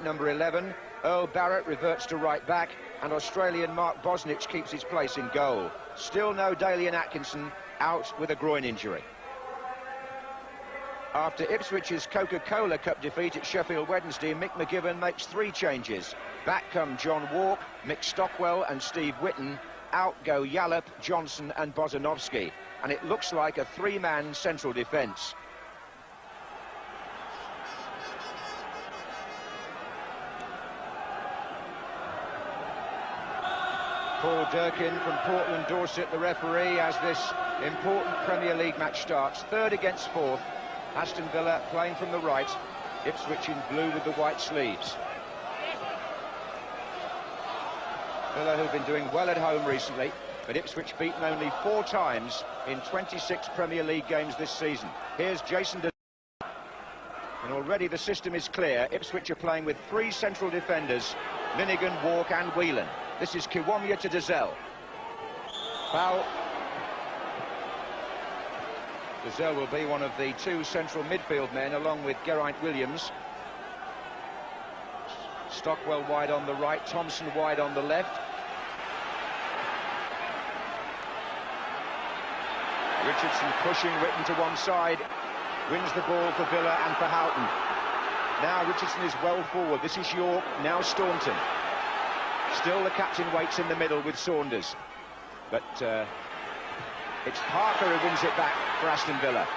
Number 11, Earl Barrett reverts to right back, and Australian Mark Bosnich keeps his place in goal. Still no Daly and Atkinson, out with a groin injury. After Ipswich's Coca-Cola Cup defeat at Sheffield Wednesday, Mick McGiven makes 3 changes. Back come John Wark, Mick Stockwell and Steve Whitten. Out go Yallop, Johnson and Bozanovsky. And it looks like a 3-man central defence. Paul Durkin from Portland, Dorset, the referee, as this important Premier League match starts. 3rd against 4th. Aston Villa playing from the right. Ipswich in blue with the white sleeves. Villa, who've been doing well at home recently, but Ipswich beaten only 4 times in 26 Premier League games this season. Here's Jason Dozzell. And already the system is clear. Ipswich are playing with 3 central defenders, Linighan, Wark and Whelan. This is Kiwomya to Dozzell. Foul. Dozzell will be one of the 2 central midfield men, along with Geraint Williams. Stockwell wide on the right, Thompson wide on the left. Richardson pushing Whitten to one side, wins the ball for Villa and for Houghton. Now Richardson is well forward. This is Yorke, now Staunton. Still the captain waits in the middle with Saunders. But it's Parker who wins it back for Aston Villa.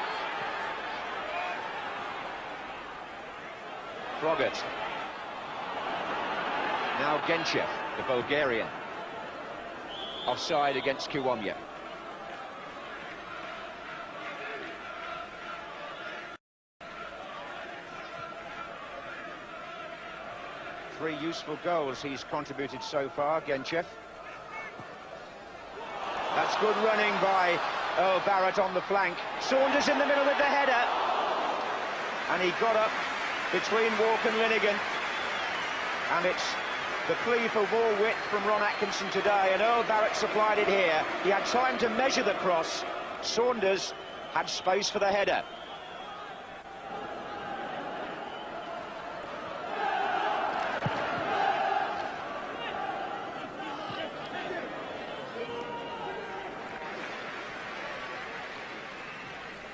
Froggatt. Now Geraint, the Bulgarian. Offside against Kiwomya. Three useful goals he's contributed so far, Geraint. That's good running by Earl Barrett on the flank. Saunders in the middle with the header. And he got up between Wark and Linighan. And it's the plea for more width from Ron Atkinson today, and Earl Barrett supplied it here. He had time to measure the cross. Saunders had space for the header.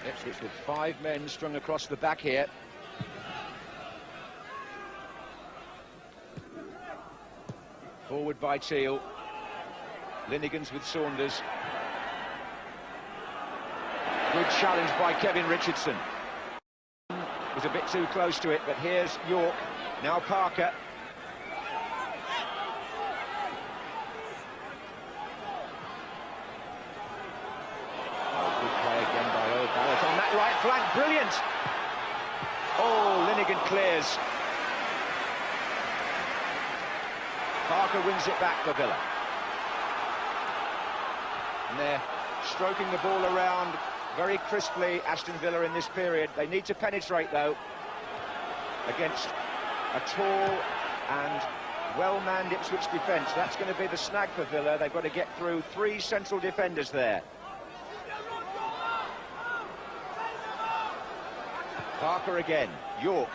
Ipswich with 5 men strung across the back here. Forward by Teale. Linighan's with Saunders. Good challenge by Kevin Richardson. Was a bit too close to it, but here's Yorke. Now Parker. On that right flank, brilliant! Oh, Linighan clears. Parker wins it back for Villa. And they're stroking the ball around very crisply, Aston Villa, in this period. They need to penetrate, though, against a tall and well-manned Ipswich defence. That's going to be the snag for Villa. They've got to get through 3 central defenders there. Parker again, Yorke.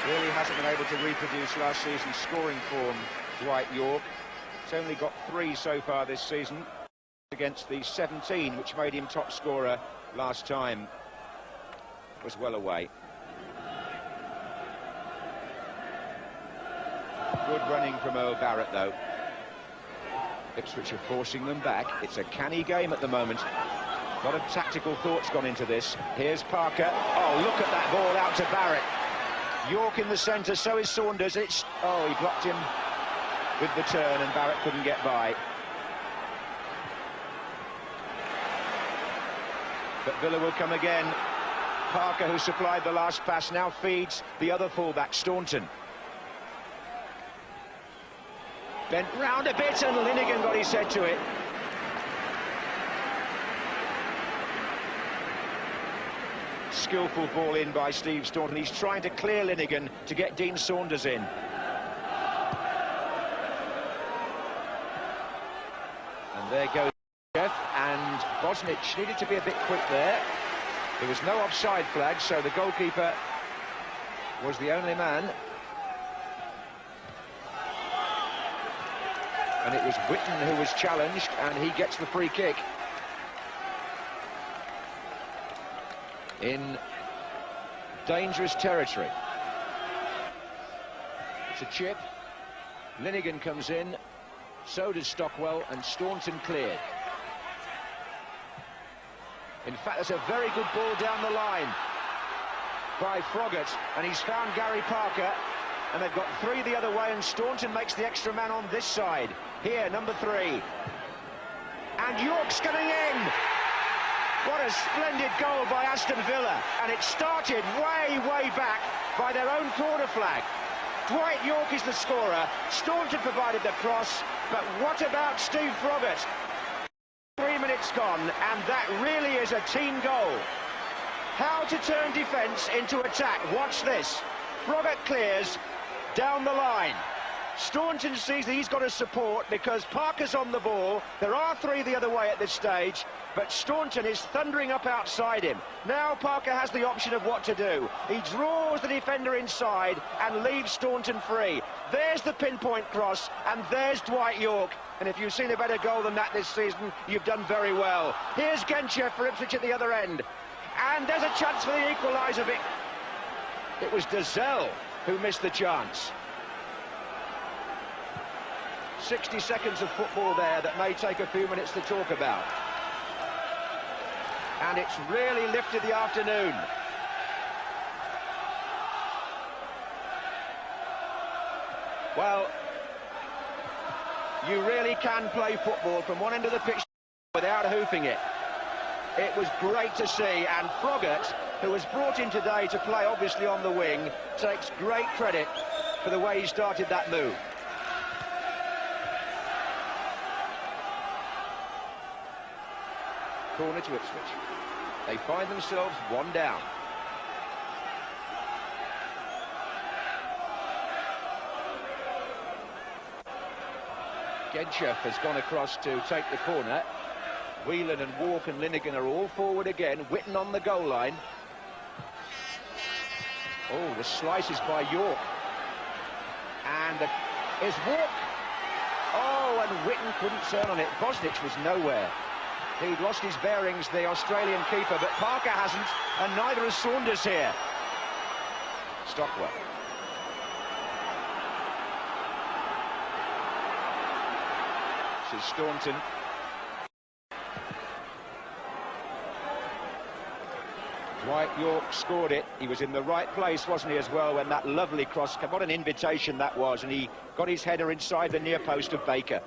Really hasn't been able to reproduce last season's scoring form, Dwight Yorke. He's only got 3 so far this season, against the 17, which made him top scorer last time. Was well away. Good running from Earl Barrett, though. Ipswich are forcing them back. It's a canny game at the moment. A lot of tactical thoughts gone into this. Here's Parker. Oh, look at that ball out to Barrett. Yorke in the centre, so is Saunders. Oh, he blocked him with the turn and Barrett couldn't get by. But Villa will come again. Parker, who supplied the last pass, now feeds the other fullback, Staunton. Bent round a bit and Linighan got his head to it. Skillful ball in by Steve Staunton. He's trying to clear Linighan to get Dean Saunders in. And there goes Jeff, and Bosnich needed to be a bit quick there. There was no offside flag, so the goalkeeper was the only man. And it was Whitten who was challenged, and he gets the free kick. In dangerous territory. It's a chip. Linighan comes in, so does Stockwell, and Staunton cleared. In fact, there's a very good ball down the line by Froggatt, and he's found Gary Parker, and they've got three the other way, and Staunton makes the extra man on this side. Here, number 3. And Yorke's coming in. What a splendid goal by Aston Villa, and it started way back by their own corner flag. Dwight Yorke is the scorer. Staunton provided the cross, but what about Steve Froggatt? 3 minutes gone, and that really is a team goal. How to turn defence into attack. Watch this. Froggatt clears down the line. Staunton sees that he's got to support because Parker's on the ball. There are 3 the other way at this stage, but Staunton is thundering up outside him. Now Parker has the option of what to do. He draws the defender inside and leaves Staunton free. There's the pinpoint cross, and there's Dwight Yorke. And if you've seen a better goal than that this season, you've done very well. Here's Geraint for Ipswich at the other end. And there's a chance for the equaliser. It was Dozzell who missed the chance. 60 seconds of football there that may take a few minutes to talk about. And it's really lifted the afternoon. Well, you really can play football from one end of the pitch without hoofing it. It was great to see, and Froggatt, who was brought in today to play obviously on the wing, takes great credit for the way he started that move. Corner to Ipswich. They find themselves 1 down. Geraint has gone across to take the corner. Whelan and Wark and Linighan are all forward again. Whitten on the goal line. Oh, the slices by Yorke. And is Wark. Oh, and Whitten couldn't turn on it. Bosnich was nowhere. He'd lost his bearings, the Australian keeper, but Parker hasn't, and neither has Saunders here. Stockwell. This is Staunton. Dwight Yorke scored it. He was in the right place, wasn't he, as well, when that lovely cross came. What an invitation that was, and he got his header inside the near post of Baker.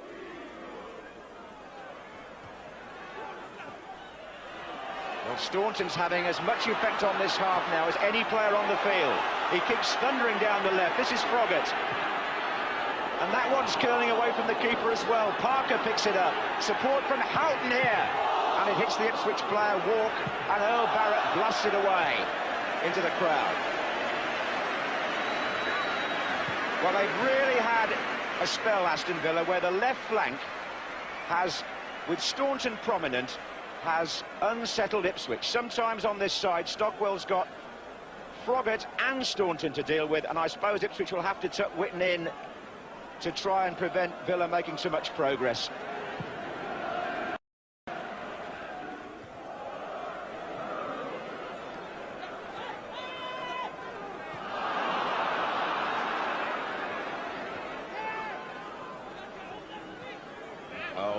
Well, Staunton's having as much effect on this half now as any player on the field. He keeps thundering down the left. This is Froggatt. And that one's curling away from the keeper as well. Parker picks it up. Support from Houghton here. And it hits the Ipswich player, Wark, and Earl Barrett blasts it away into the crowd. Well, they've really had a spell, Aston Villa, where the left flank has, with Staunton prominent, has unsettled Ipswich. Sometimes on this side, Stockwell's got Froggatt and Staunton to deal with, and I suppose Ipswich will have to tuck Whitten in to try and prevent Villa making so much progress.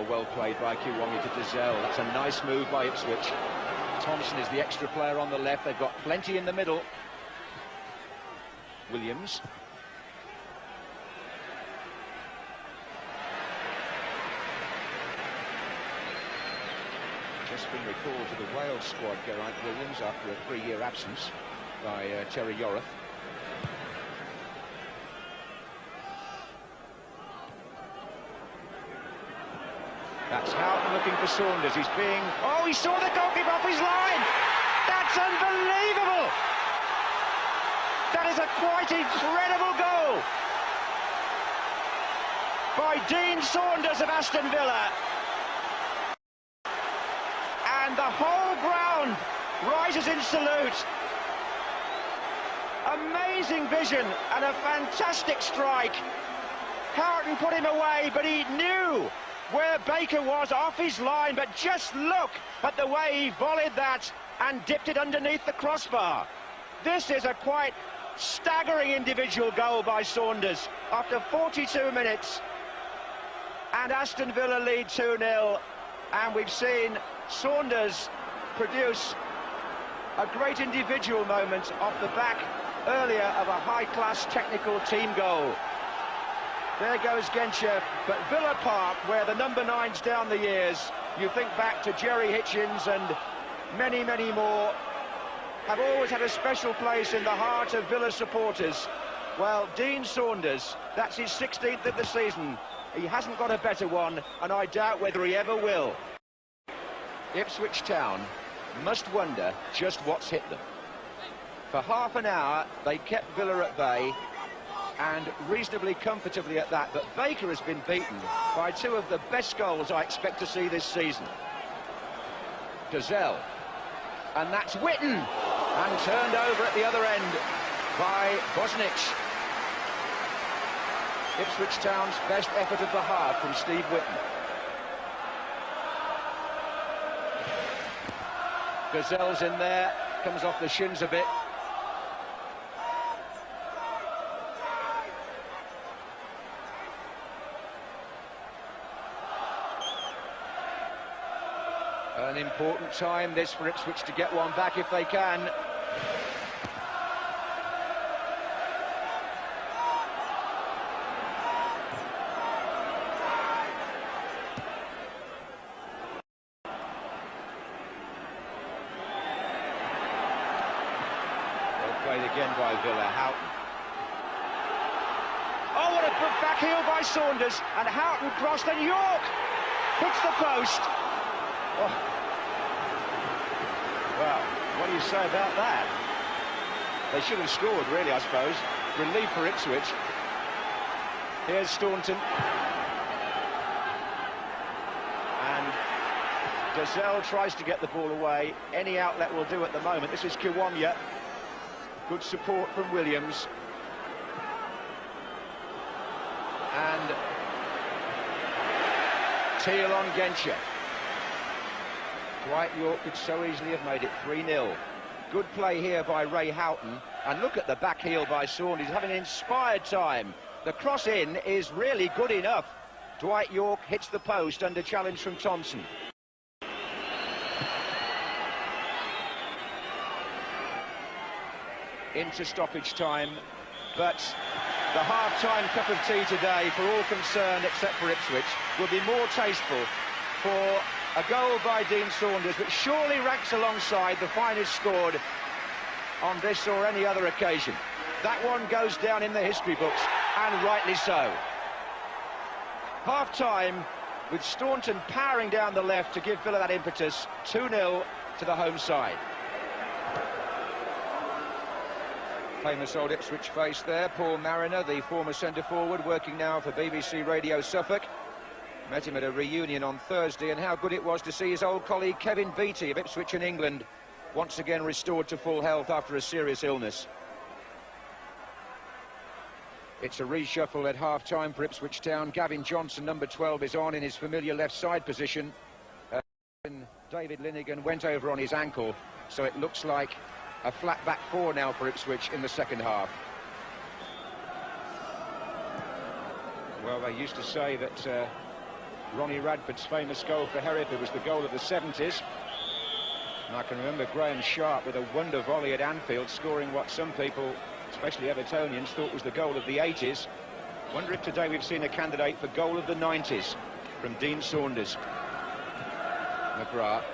Well played by Kiwangi to Dozzell. That's a nice move by Ipswich. Thompson is the extra player on the left. They've got plenty in the middle. Williams. Just been recalled to the Wales squad, Geraint Williams, after a 3-year absence by Terry Yorath. That's Houghton looking for Saunders. He's being... Oh, he saw the goalkeeper off his line! That's unbelievable! That is a quite incredible goal by Dean Saunders of Aston Villa. And the whole ground rises in salute. Amazing vision and a fantastic strike. Houghton put him away, but he knew where Baker was off his line. But just look at the way he volleyed that and dipped it underneath the crossbar. This is a quite staggering individual goal by Saunders after 42 minutes. And Aston Villa lead 2-0. And we've seen Saunders produce a great individual moment off the back earlier of a high-class technical team goal. There goes Geraint, but Villa Park, where the number 9's down the years, you think back to Jerry Hitchens and many, many more, have always had a special place in the heart of Villa supporters. Well, Dean Saunders, that's his 16th of the season. He hasn't got a better one, and I doubt whether he ever will. Ipswich Town must wonder just what's hit them. For half an hour, they kept Villa at bay, and reasonably comfortably at that, but Baker has been beaten by two of the best goals I expect to see this season. Dozzell, and that's Whitten, and turned over at the other end by Bosnich. Ipswich Town's best effort of the half from Steve Whitten. Dozzell's in there, comes off the shins a bit. An important time this for Ipswich to get one back if they can. Well played again by Villa. Houghton. Oh, what a good back heel by Saunders, and Houghton crossed, and Yorke hits the post. Oh. Well, what do you say about that? They should have scored, really, I suppose. Relief for Ipswich. Here's Staunton. And Dozzell tries to get the ball away. Any outlet will do at the moment. This is Kiwomya. Good support from Williams. And Teale on Geraint. Dwight Yorke could so easily have made it 3-0. Good play here by Ray Houghton. And look at the back heel by Shaun. He's having an inspired time. The cross in is really good enough. Dwight Yorke hits the post under challenge from Thompson. Into stoppage time. But the half-time cup of tea today, for all concerned except for Ipswich, will be more tasteful for a goal by Dean Saunders, which surely ranks alongside the finest scored on this or any other occasion. That one goes down in the history books, and rightly so. Half-time, with Staunton powering down the left to give Villa that impetus, 2-0 to the home side. Famous old Ipswich face there, Paul Mariner, the former centre-forward, working now for BBC Radio Suffolk. Met him at a reunion on Thursday, and how good it was to see his old colleague Kevin Beattie of Ipswich in England once again restored to full health after a serious illness. It's a reshuffle at half-time for Ipswich Town. Gavin Johnson, number 12, is on in his familiar left-side position. David Linighan went over on his ankle, so it looks like a flat back four now for Ipswich in the second half. Well, they used to say that Ronnie Radford's famous goal for Hereford was the goal of the 70s. And I can remember Graham Sharp with a wonder volley at Anfield, scoring what some people, especially Evertonians, thought was the goal of the 80s. Wonder if today we've seen a candidate for goal of the 90s from Dean Saunders. McGrath.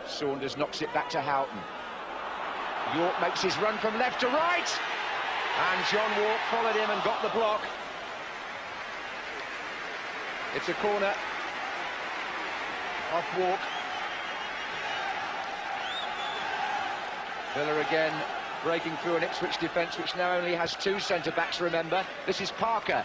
Saunders knocks it back to Houghton. Yorke makes his run from left to right. And John Wark followed him and got the block. It's a corner off Wark. Villa again breaking through an Ipswich defence which now only has two centre-backs, remember. This is Parker.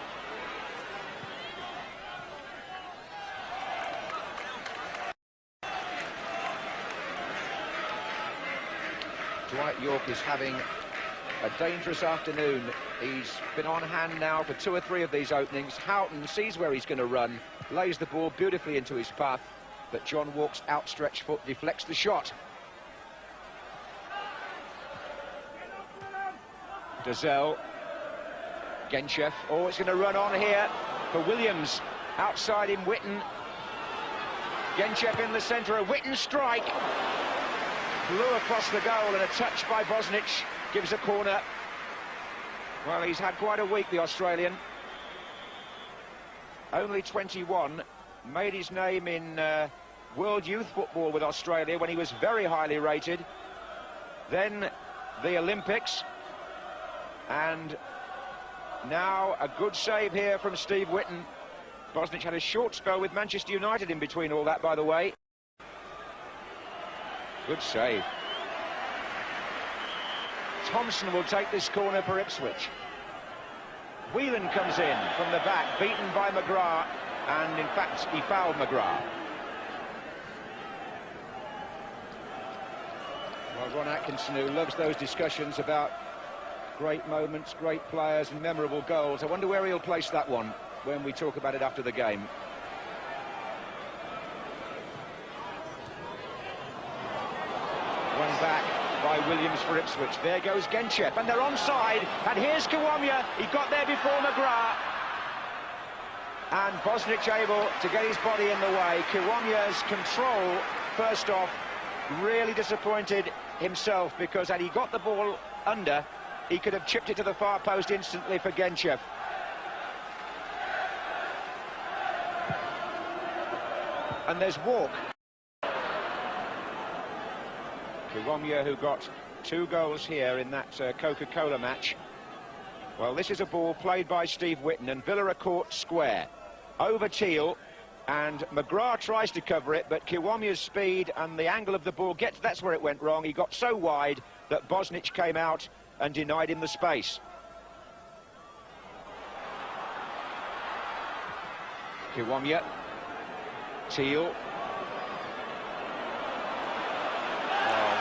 Dwight Yorke is having a dangerous afternoon. He's been on hand now for 2 or 3 of these openings. Houghton sees where he's going to run, lays the ball beautifully into his path, but John Wark's outstretched foot deflects the shot. Dozzell, Genchev, oh, it's going to run on here for Williams. Outside him, Whitten. Genchev in the centre, a Whitten strike. Blew across the goal, and a touch by Bosnich gives a corner. Well, he's had quite a week, the Australian. Only 21, made his name in World Youth Football with Australia when he was very highly rated. Then the Olympics. And now a good save here from Steve Whitten. Bosnich had a short spell with Manchester United in between all that, by the way. Good save. Thompson will take this corner for Ipswich. Whelan comes in from the back, beaten by McGrath, and in fact he fouled McGrath. Well, Ron Atkinson, who loves those discussions about great moments, great players and memorable goals, I wonder where he'll place that one when we talk about it after the game. One back by Williams for Ipswich. There goes Genchev, and they're onside, and here's Kiwomya. He got there before McGrath, and Bosnich able to get his body in the way. Kiwomya's control, first off, really disappointed himself, because had he got the ball under, he could have chipped it to the far post instantly for Genchev. And there's Wark. Kiwomya, who got 2 goals here in that Coca-Cola match. Well, this is a ball played by Steve Whitten, and Villa are caught square. Over Teale, and McGrath tries to cover it, but Kiwomya's speed and the angle of the ball gets, that's where it went wrong. He got so wide that Bosnich came out and denied him the space. Kiwomya. Teale.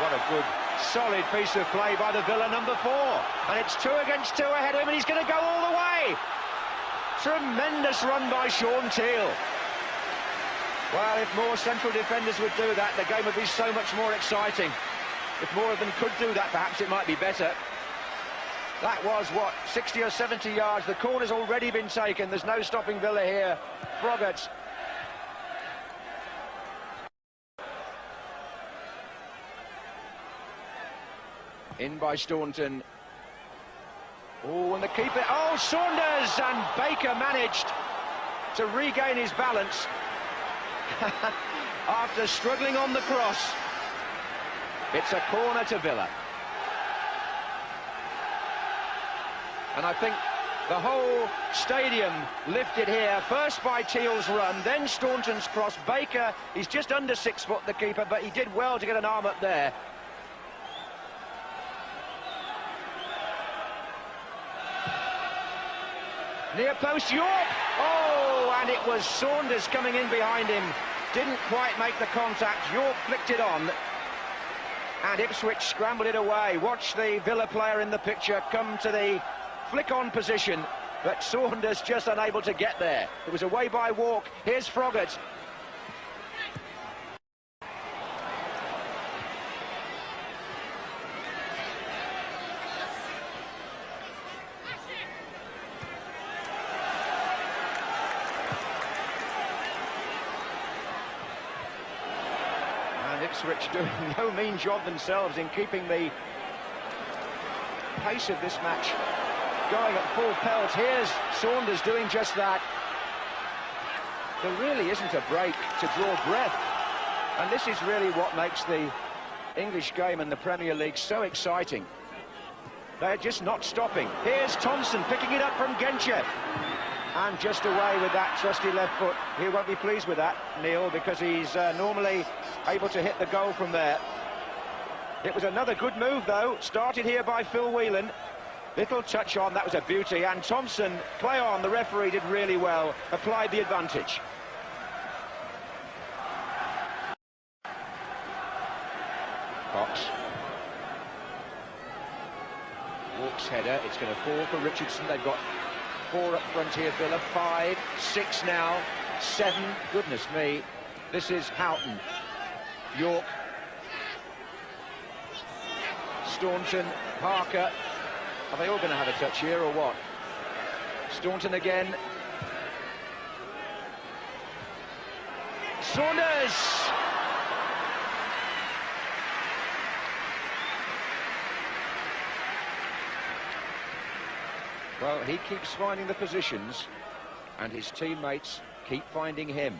What a good, solid piece of play by the Villa number 4. And it's 2 against 2 ahead of him, and he's going to go all the way. Tremendous run by Shaun Teale. Well, if more central defenders would do that, the game would be so much more exciting. If more of them could do that, perhaps it might be better. That was, what, 60 or 70 yards. The corner's already been taken. There's no stopping Villa here. Froggatt. In by Staunton. Oh, and the keeper. Oh, Saunders! And Baker managed to regain his balance after struggling on the cross. It's a corner to Villa. And I think the whole stadium lifted here, first by Teale's run, then Staunton's cross. Baker, he's just under 6 foot, the keeper, but he did well to get an arm up there. Near post, Yorke! Oh, and it was Saunders coming in behind him. Didn't quite make the contact. Yorke flicked it on. And Ipswich scrambled it away. Watch the Villa player in the picture come to the flick-on position, but Saunders just unable to get there. It was away by Wark. Here's Froggatt. Ipswich doing no mean job themselves in keeping the pace of this match going at full pelt. Here's Saunders doing just that. There really isn't a break to draw breath, and this is really what makes the English game and the Premier League so exciting. They're just not stopping. Here's Thompson picking it up from Genchev, and just away with that trusty left foot. He won't be pleased with that, Neil, because he's normally able to hit the goal from there. It was another good move, though, started here by Phil Whelan. Little touch on, that was a beauty, and Thompson, play on, the referee did really well, applied the advantage. Cox. Wark's header, it's going to fall for Richardson. They've got 4 up front here, Villa, 5, 6 now, 7, goodness me. This is Houghton, Yorke, Staunton, Parker. Are they all going to have a touch here or what? Staunton again. Saunders! Well, he keeps finding the positions, and his teammates keep finding him.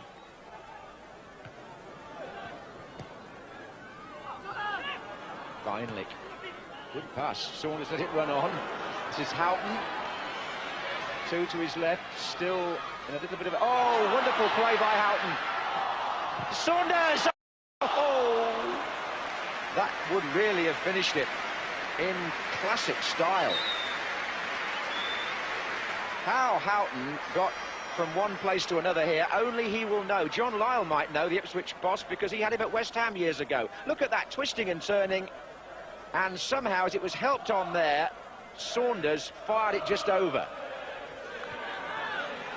Beinlich. Good pass. Saunders let it run on. This is Houghton. 2 to his left. Still in a little bit of... Oh, wonderful play by Houghton. Saunders! Oh! That would really have finished it in classic style. How Houghton got from one place to another here, only he will know. John Lyall might know, the Ipswich boss, because he had him at West Ham years ago. Look at that, twisting and turning. And somehow, as it was helped on there, Saunders fired it just over.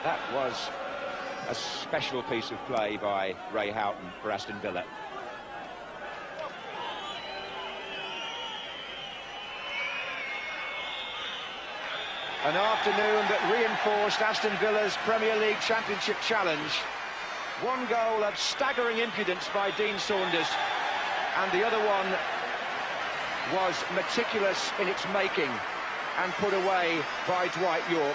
That was a special piece of play by Ray Houghton for Aston Villa. An afternoon that reinforced Aston Villa's Premier League Championship challenge. 1 goal of staggering impudence by Dean Saunders, and the other one was meticulous in its making and put away by Dwight Yorke.